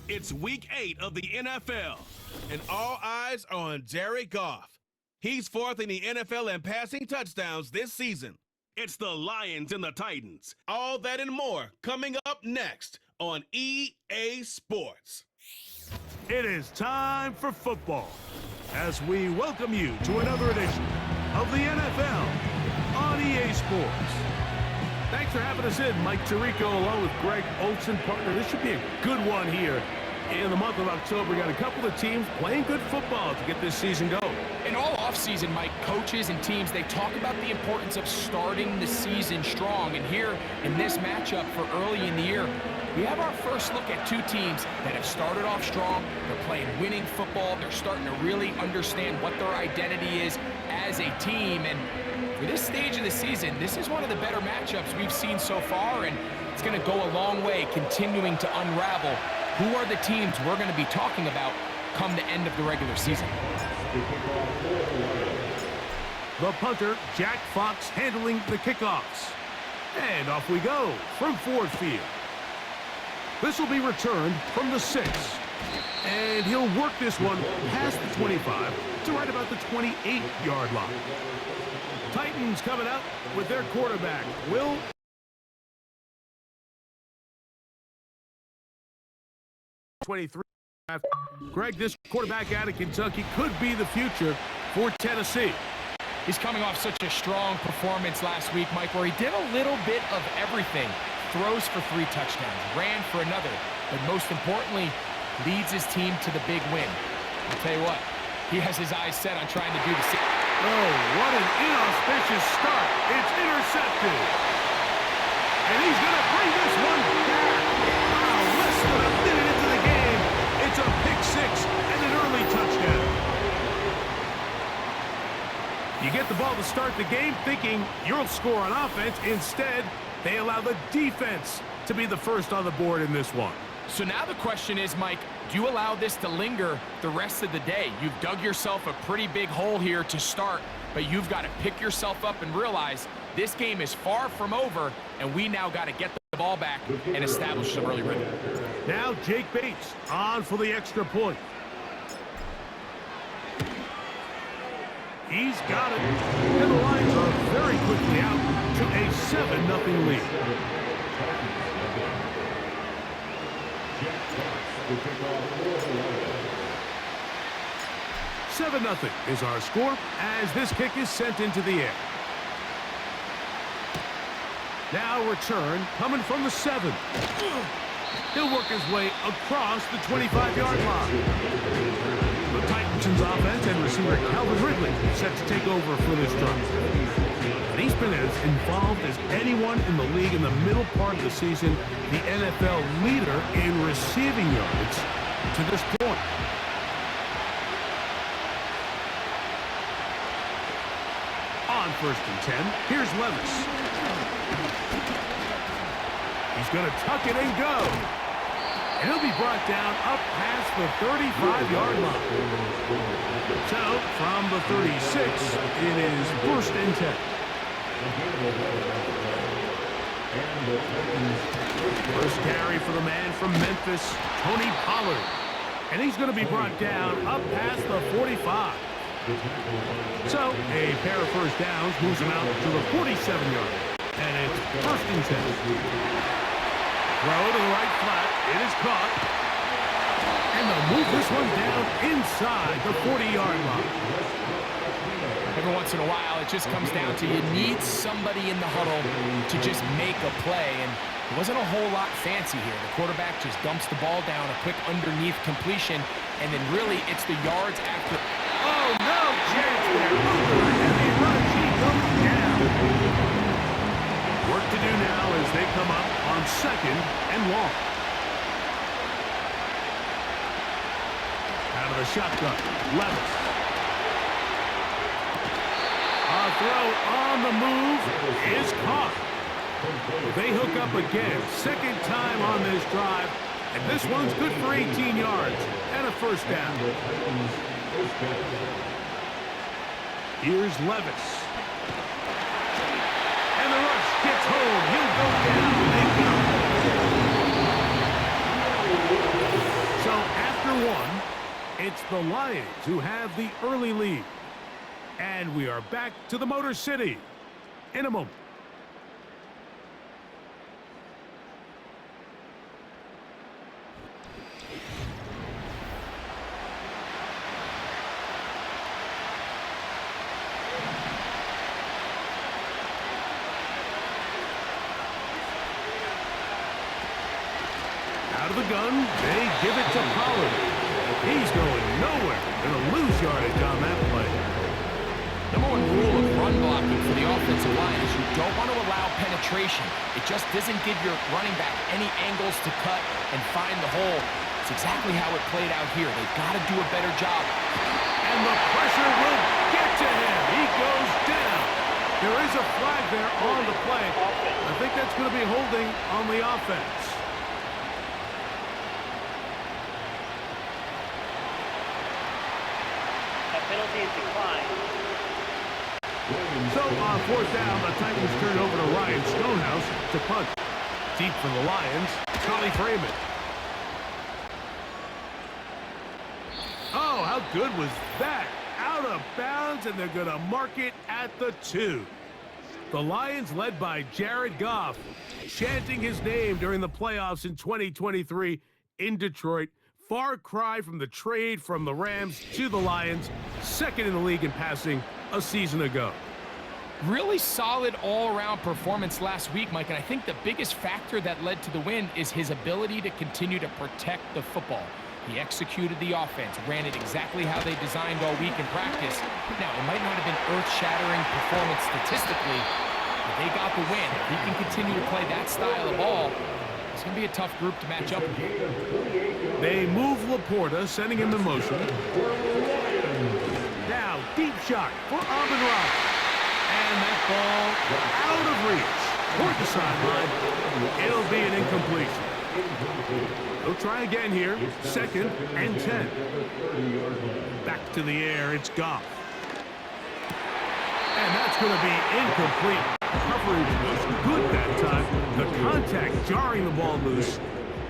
It's week 8 of the NFL, and all eyes are on Jared Goff. He's fourth in the NFL in passing touchdowns this season. It's the Lions and the Titans. All that and more coming up next on EA Sports. It is time for football as we welcome you to another edition of the NFL on EA Sports. Thanks for having us in. Mike Tirico along with Greg Olsen, partner. This should be a good one here in the month of October. Got a couple of teams playing good football to get this season going. In all offseason, Mike, coaches and teams, they talk about the importance of starting the season strong. And here in this matchup for early in the year, we have our first look at two teams that have started off strong. They're playing winning football. They're starting to really understand what their identity is as a team. And for this stage of the season, this is one of the better matchups we've seen so far, and it's going to go a long way continuing to unravel who are the teams we're going to be talking about come the end of the regular season. The punter, Jack Fox, handling the kickoffs. And off we go from Ford Field. This will be returned from the 6. And he'll work this one past the 25 to right about the 28-yard line. Titans coming up with their quarterback, Will 23. Greg, this quarterback out of Kentucky could be the future for Tennessee. He's coming off such a strong performance last week, Mike, where he did a little bit of everything. Throws for 3 touchdowns, ran for another, but most importantly, leads his team to the big win. I'll tell you what, he has his eyes set on trying to do the same. Oh, what an inauspicious start. It's intercepted. And he's going to bring this one back. Wow, less than a minute into the game. It's a pick 6 and an early touchdown. You get the ball to start the game thinking you'll score on offense. Instead, they allow the defense to be the first on the board in this one. So now the question is, Mike, do you allow this to linger the rest of the day? You've dug yourself a pretty big hole here to start, but you've got to pick yourself up and realize this game is far from over, and we now got to get the ball back and establish some early rhythm. Now Jake Bates on for the extra point. He's got it. And the Lions are very quickly out to a 7-0 lead. 7-0 is our score as this kick is sent into the air. Now return coming from the 7. He'll work his way across the 25-yard line. The Titans' offense and receiver Calvin Ridley set to take over for this drive. And he's been as involved as anyone in the league in the middle part of the season, the NFL leader in receiving yards to this point. On 1st and 10, here's Levis. He's going to tuck it and go. And he'll be brought down up past the 35-yard line. So, from the 36, it is 1st and 10. First carry for the man from Memphis, Tony Pollard. And he's going to be brought down up past the 45. So, a pair of first downs moves him out to the 47-yard. And it's 1st and 10. Throw to the right flat. It is caught. And they'll move this one down inside the 40-yard line. Every once in a while, it just comes down to you need somebody in the huddle to just make a play. And it wasn't a whole lot fancy here. The quarterback just dumps the ball down, a quick underneath completion, and then really it's the yards after. Oh, no chance there. Heavy rush. He goes down. Work to do now as they come up on 2nd and long. Out of the shotgun, Levis. A throw on the move is caught. They hook up again, 2nd time on this drive, and this one's good for 18 yards and a 1st down. Here's Levis. And the rush gets home. He'll go down. So It's the Lions who have the early lead. And we are back to the Motor City in a moment. Out of the gun, they give it to Pollard. He's going nowhere. Going to lose yardage on that play. Number one rule of run blocking for the offensive line is you don't want to allow penetration. It just doesn't give your running back any angles to cut and find the hole. It's exactly how it played out here. They've got to do a better job. And the pressure will get to him. He goes down. There is a flag there on the play. I think that's going to be holding on the offense. Penalty is declined. So on fourth down, the Titans turn over to Ryan Stonehouse to punt. Deep for the Lions, Charlie Freeman. Oh, how good was that? Out of bounds, and they're going to mark it at the 2. The Lions, led by Jared Goff, chanting his name during the playoffs in 2023 in Detroit. Far cry from the trade from the Rams to the Lions, second in the league in passing a season ago. Really solid all-around performance last week, Mike, and I think the biggest factor that led to the win is his ability to continue to protect the football. He executed the offense, ran it exactly how they designed all week in practice. Now, it might not have been earth-shattering performance statistically, but they got the win. If he can continue to play that style of ball, it's going to be a tough group to match up with. They move Laporta, sending him in motion. Now, deep shot for Amon-Ra. And that ball out of reach toward the sideline. It'll be an incompletion. They'll try again here. 2nd and 10. Back to the air, it's Goff. And that's going to be incomplete. Coverage was good that time. The contact jarring the ball loose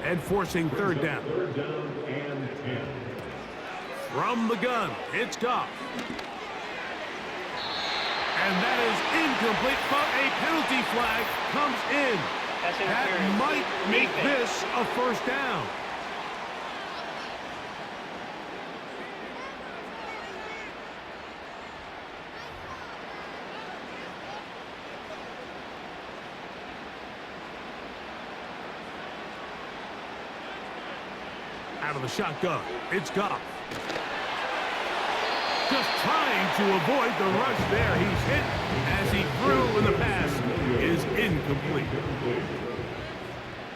and forcing third down. From the gun, it's Goff. And that is incomplete, but a penalty flag comes in. That might make this a first down. Out of the shotgun, it's Goff. Just trying to avoid the rush there. He's hit as he threw, and the pass is incomplete.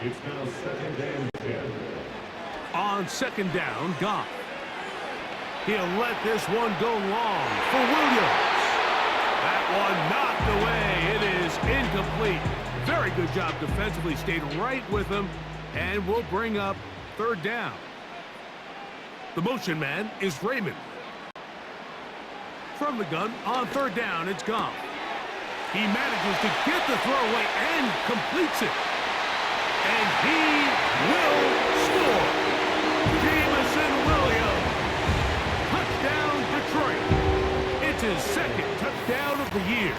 It's now 2nd and 10. On 2nd down, Goff. He'll let this one go long for Williams. That one knocked away. It is incomplete. Very good job defensively. Stayed right with him, and will bring up third down. The motion man is Raymond. From the gun, on third down, it's Goff. He manages to get the throw away and completes it. And he will score. Jameson Williams. Touchdown, Detroit. It's his 2nd touchdown of the year.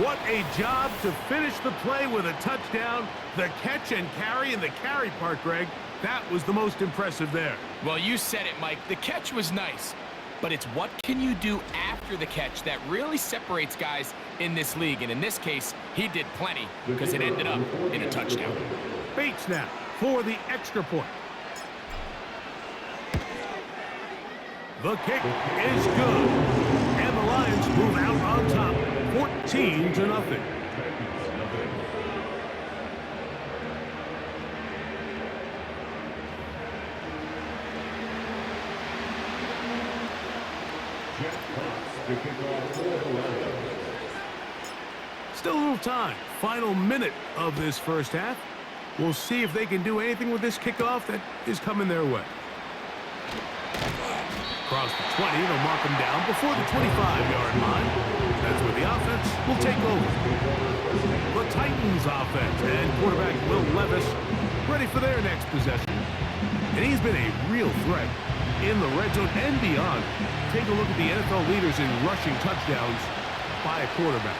What a job to finish the play with a touchdown. The catch and carry, and the carry part, Greg, that was the most impressive there. Well, you said it, Mike. The catch was nice, but it's what can you do after the catch that really separates guys in this league. And in this case, he did plenty because it ended up in a touchdown. Bates now for the extra point. The kick is good. And the Lions move out on top, 14-0. Still a little time. Final minute of this first half. We'll see if they can do anything with this kickoff that is coming their way. Across the 20, they'll mark them down before the 25-yard line. That's where the offense will take over. The Titans offense and quarterback Will Levis ready for their next possession. And he's been a real threat in the red zone and beyond. Take a look at the NFL leaders in rushing touchdowns by a quarterback.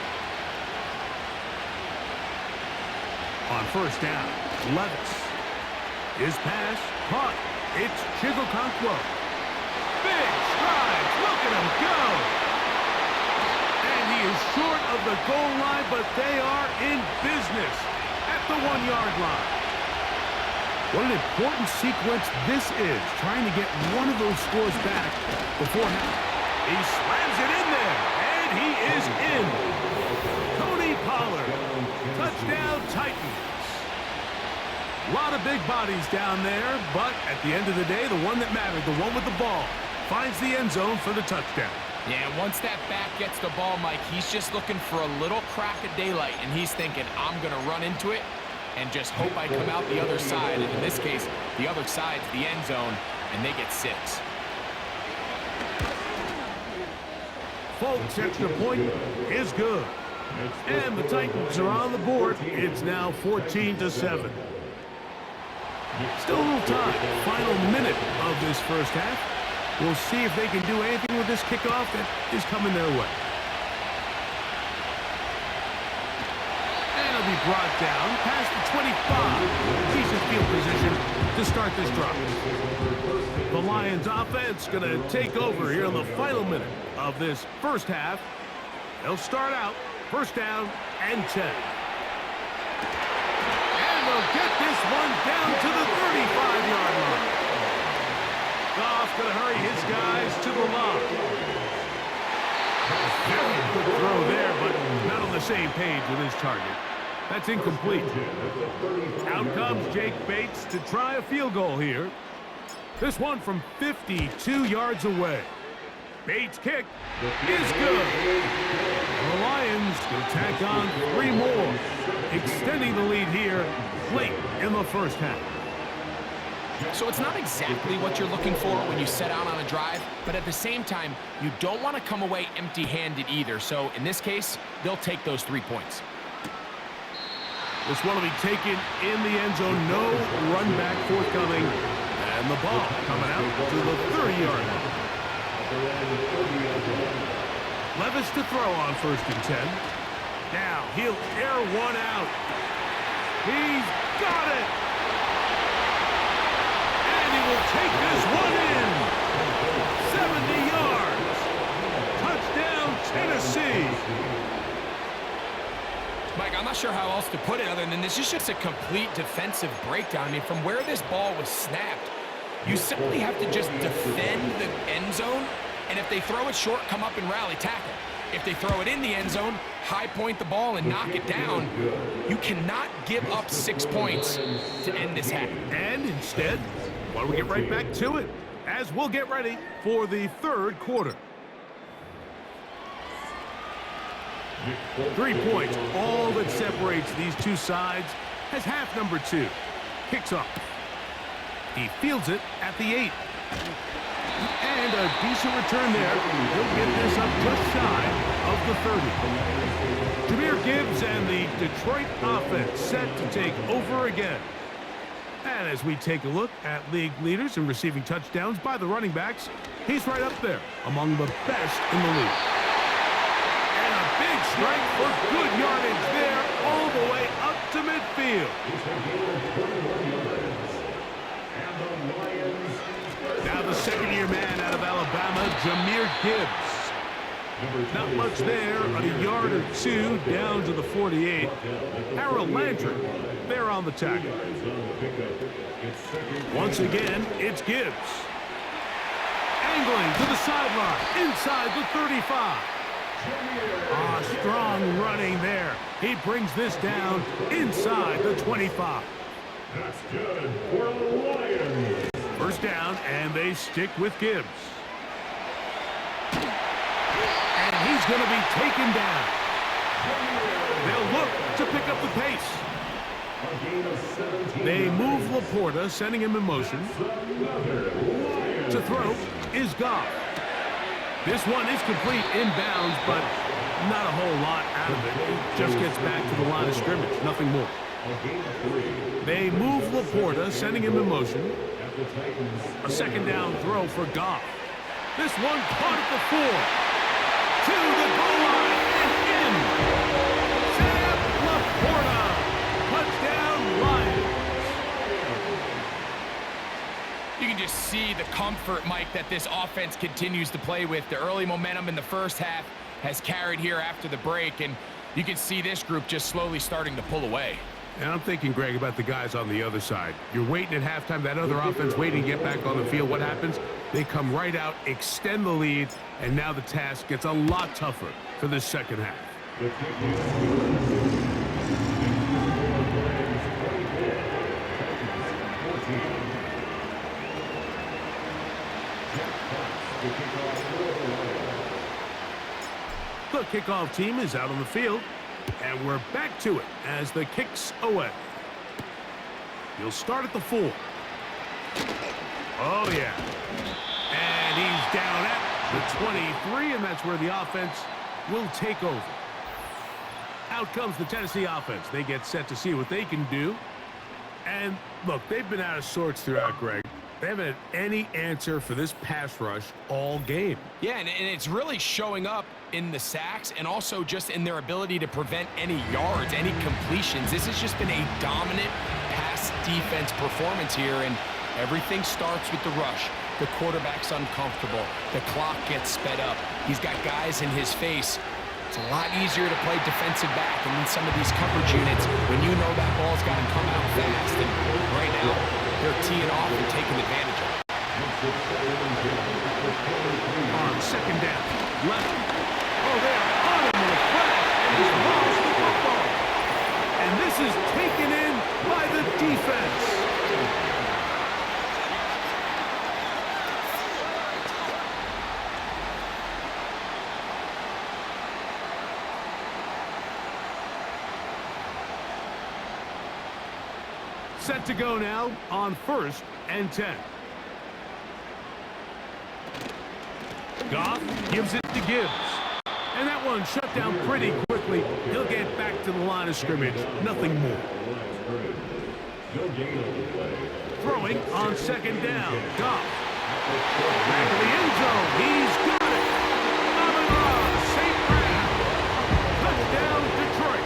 On first down, Levis. His pass, caught. It's Chigokonkwo. Big strides. Look at him go. And he is short of the goal line, but they are in business at the 1-yard line. What an important sequence this is, trying to get one of those scores back before half. He slams it in there, and he is in. Tony Pollard, touchdown Titans. A lot of big bodies down there, but at the end of the day, the one that mattered, the one with the ball, finds the end zone for the touchdown. Yeah, once that back gets the ball, Mike, he's just looking for a little crack of daylight, and he's thinking, I'm going to run into it and just hope I come out the other side. And in this case, the other side's the end zone, and they get 6. Folks, extra point is good. And the Titans are on the board. It's now 14-7. Still a little time. Final minute of this first half. We'll see if they can do anything with this kickoff that is coming their way. And it'll be brought down past the 25. Decent field position to start this drive. The Lions offense going to take over here in the final minute of this first half. They'll start out first down and 10. And they'll get this one down to the 35-yard line. Goff going to hurry his guys to the line. Very good throw there, but not on the same page with his target. That's incomplete. Out comes Jake Bates to try a field goal here. This one from 52 yards away. Bates' kick is good. The Lions will tack on 3 more, extending the lead here late in the first half. So it's not exactly what you're looking for when you set out on a drive, but at the same time, you don't want to come away empty-handed either. So in this case, they'll take those 3 points. This one will be taken in the end zone. No run back forthcoming. And the ball coming out to the 30-yard line. Levis to throw on first and 10. Now he'll air one out. He's got it. And he will take this one in. 70 yards. Touchdown, Tennessee. Mike, I'm not sure how else to put it other than this is just a complete defensive breakdown. I mean, from where this ball was snapped, you simply have to just defend the end zone, and if they throw it short, come up and rally tackle. If they throw it in the end zone, high point the ball and knock it down. You cannot give up 6 points to end this half. And instead, why don't we get right back to it as we'll get ready for the third quarter. 3 points, all that separates these two sides as half number 2 kicks off. He fields it at the 8. And a decent return there. He'll get this up just shy of the 30. Jahmyr Gibbs and the Detroit offense set to take over again. And as we take a look at league leaders in receiving touchdowns by the running backs, he's right up there among the best in the league. And a big strike for good yardage there all the way up to midfield. Now the second-year man out of Alabama, Jahmyr Gibbs. Not much there, on a yard or 2 down to the 48. Harold Landry there on the tackle. Once again, it's Gibbs. Angling to the sideline, inside the 35. Strong running there. He brings this down inside the 25. That's good for the Lions. First down, and they stick with Gibbs. And he's going to be taken down. They'll look to pick up the pace. They move Laporta, sending him in motion. To throw is Goff. This one is complete inbounds, but not a whole lot out of it. It just gets back to the line of scrimmage, nothing more. They move Laporta, sending him in motion. A second down throw for Goff. This one caught at the 4. To the goal line and in. Sam Laporta. Touchdown Lions. You can just see the comfort, Mike, that this offense continues to play with. The early momentum in the first half has carried here after the break, and you can see this group just slowly starting to pull away. And I'm thinking, Greg, about the guys on the other side. You're waiting at halftime, that other offense waiting to get back on the field. What happens? They come right out, extend the lead, and now the task gets a lot tougher for this second half. The kickoff team is out on the field. And we're back to it as the kick's away. He'll start at the 4. Oh, yeah. And he's down at the 23, and that's where the offense will take over. Out comes the Tennessee offense. They get set to see what they can do. And, look, they've been out of sorts throughout, Greg. They haven't had any answer for this pass rush all game. Yeah, and it's really showing up in the sacks and also just in their ability to prevent any yards, any completions. This has just been a dominant pass defense performance here, and everything starts with the rush. The quarterback's uncomfortable. The clock gets sped up. He's got guys in his face. It's a lot easier to play defensive back, and in some of these coverage units, when you know that ball's got to come out fast, and right now, they're teeing off and taking advantage of it. On second down, left. Oh, they're on him with a crash, and he's lost the football. And this is taken in by the defense. Set to go now on 1st and 10. Goff gives it to Gibbs. And that one shut down pretty quickly. He'll get back to the line of scrimmage. Nothing more. Throwing on second down. Goff. Back to the end zone. He's got it. Amon-Ra, St. Brown. Touchdown, Detroit.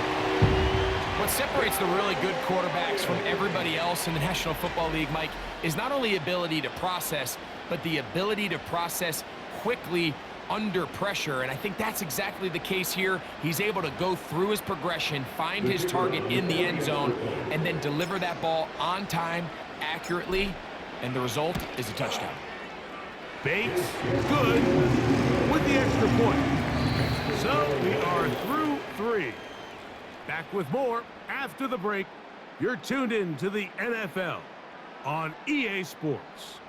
What separates the really good quarterbacks from everybody else in the National Football League, Mike, is not only ability to process, but the ability to process quickly under pressure, and I think that's exactly the case here. He's able to go through his progression, find his target in the end zone, and then deliver that ball on time, accurately, and the result is a touchdown. Bates, good, with the extra point. So we are through 3. Back with more after the break. You're tuned in to the NFL on EA Sports.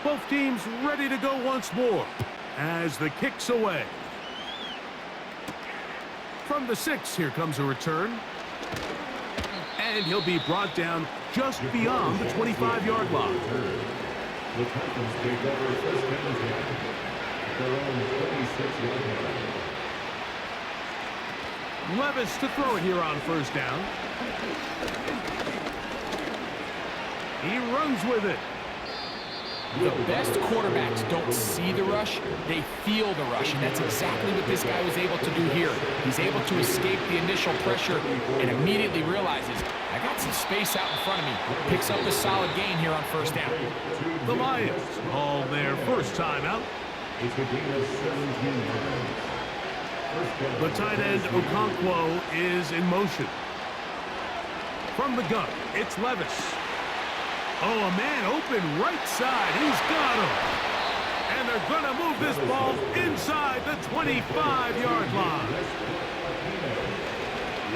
Both teams ready to go once more as the kick's away. From the 6, here comes a return. And he'll be brought down just beyond the 25-yard line. The Titans take over first and 10 at their own 26-yard line. Levis to throw it here on first down. He runs with it. The best quarterbacks don't see the rush, they feel the rush, and that's exactly what this guy was able to do here. He's able to escape the initial pressure and immediately realizes, I got some space out in front of me. Picks up a solid gain here on first down. The Lions call their first timeout. It's a gain of 17 yards. The tight end Okonkwo is in motion. From the gun, it's Levis. Oh, a man open right side. He's got him. And they're going to move this ball inside the 25-yard line.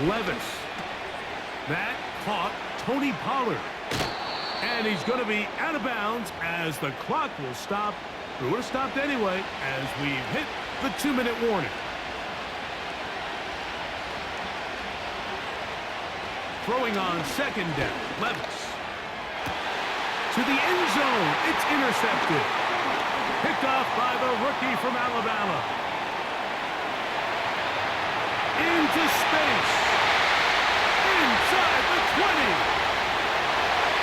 Levis. That caught Tony Pollard. And he's going to be out of bounds as the clock will stop. It would have stopped anyway as we've hit the 2-minute warning. Throwing on second down. Levis. To the end zone. It's intercepted. Picked off by the rookie from Alabama. Into space. Inside the 20.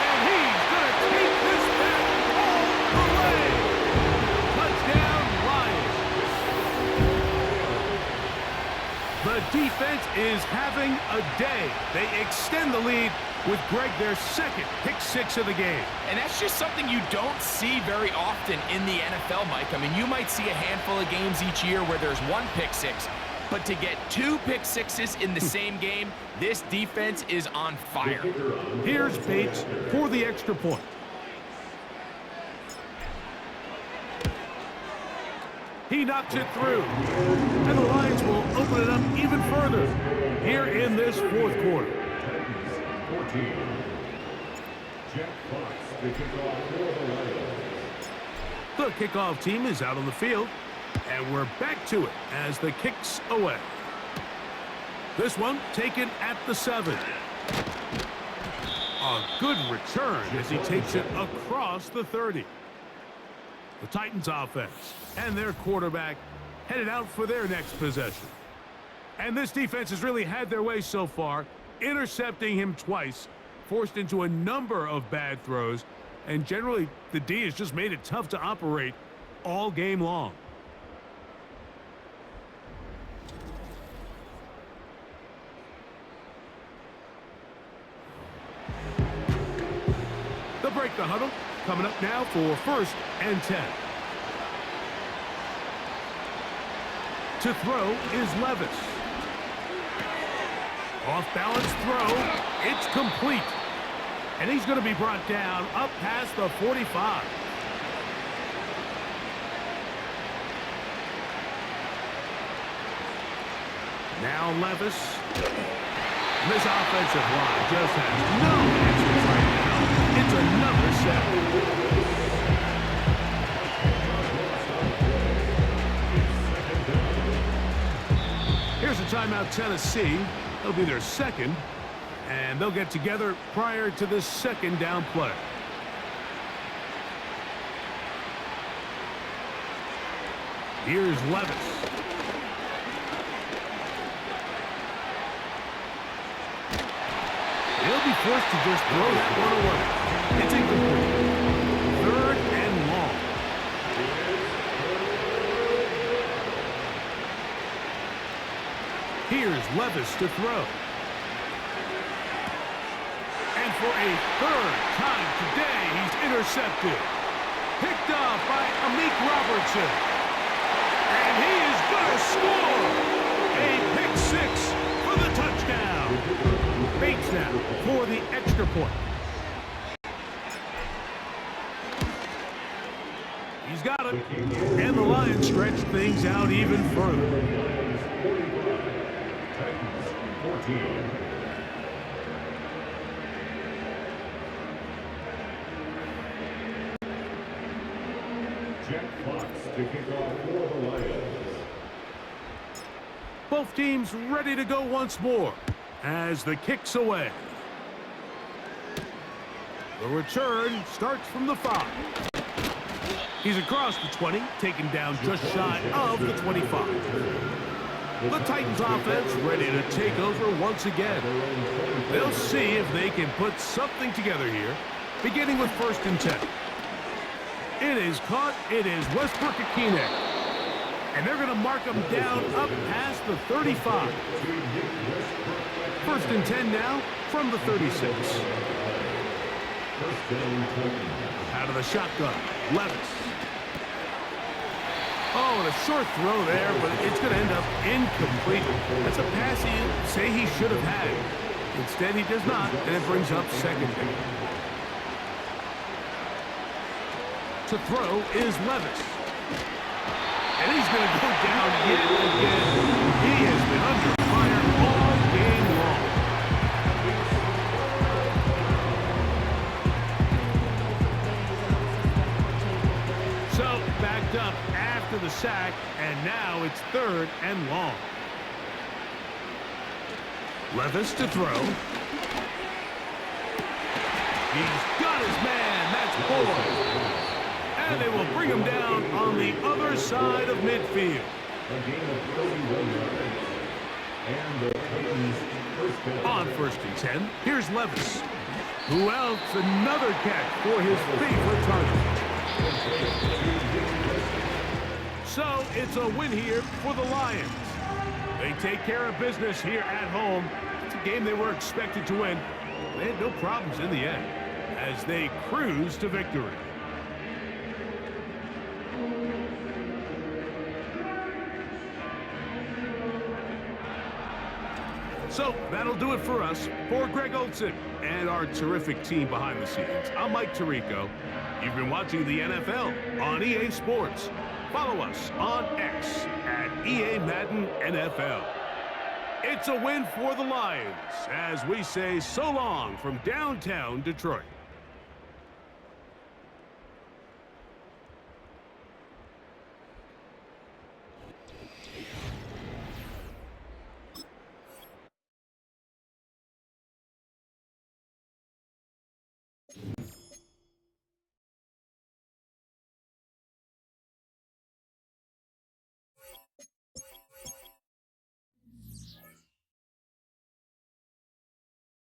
And he's going to take this back all the way. Touchdown, Lions. The defense is having a day. They extend the lead with Greg their second pick six of the game. And that's just something you don't see very often in the NFL, Mike. I mean, you might see a handful of games each year where there's one pick six, but to get two pick sixes in the same game, this defense is on fire. Here's Bates for the extra point. He knocks it through. And the Lions will open it up even further here in this fourth quarter. 14. Jack Fox, the kickoff for the Lions. The kickoff team is out on the field, and we're back to it as the kick's away. This one taken at the 7. A good return as he takes it across the 30. The Titans offense and their quarterback headed out for their next possession. And this defense has really had their way so far, intercepting him twice, forced into a number of bad throws, and generally the D has just made it tough to operate all game long. They'll break the huddle, coming up now for 1st and 10. To throw is Levis. Off-balance throw. It's complete. And he's going to be brought down up past the 45. Now Levis. This offensive line just has no answers right now. It's another sack. Here's a timeout, Tennessee. It'll be their second, and they'll get together prior to this second down play. Here's Levis. He'll be forced to just throw that one away. It's incomplete. 3rd and long. Here's Levis to throw. And for a 3rd time today, he's intercepted. Picked off by Amik Robertson. And he is going to score. A pick six for the touchdown. Bates now for the extra point. He's got it. And the Lions stretch things out even further. 14. Jack Fox to kick off for the Lions. Both teams ready to go once more as the kick's away. The return starts from the 5. He's across the 20, taken down just shy of the 25. The Titans offense ready to take over once again. They'll see if they can put something together here, beginning with 1st and 10. It is caught. It is Westbrook-Ikhine. And they're going to mark him down up past the 35. 1st and 10 now from the 36. Out of the shotgun, Levis. Oh, and a short throw there, but it's going to end up incomplete. That's a pass you say he should have had. Instead, he does not, and it brings up 2nd. To throw is Levis. And he's going to go down yet again. He has been under fire all game long. So, backed up after the sack, and now it's 3rd and long. Levis to throw. He's got his man. That's 4. And they will bring him down on the other side of midfield. A gain of 31 yards. And the Titans first down. On 1st and 10, here's Levis. Who else? Another catch for his favorite target. So it's a win here for the Lions. They take care of business here at home. It's a game they were expected to win. They had no problems in the end as they cruise to victory. So that'll do it for us. For Greg Olson and our terrific team behind the scenes, I'm Mike Tirico. You've been watching the NFL on EA Sports. Follow us on X at EA Madden NFL. It's a win for the Lions as we say so long from downtown Detroit.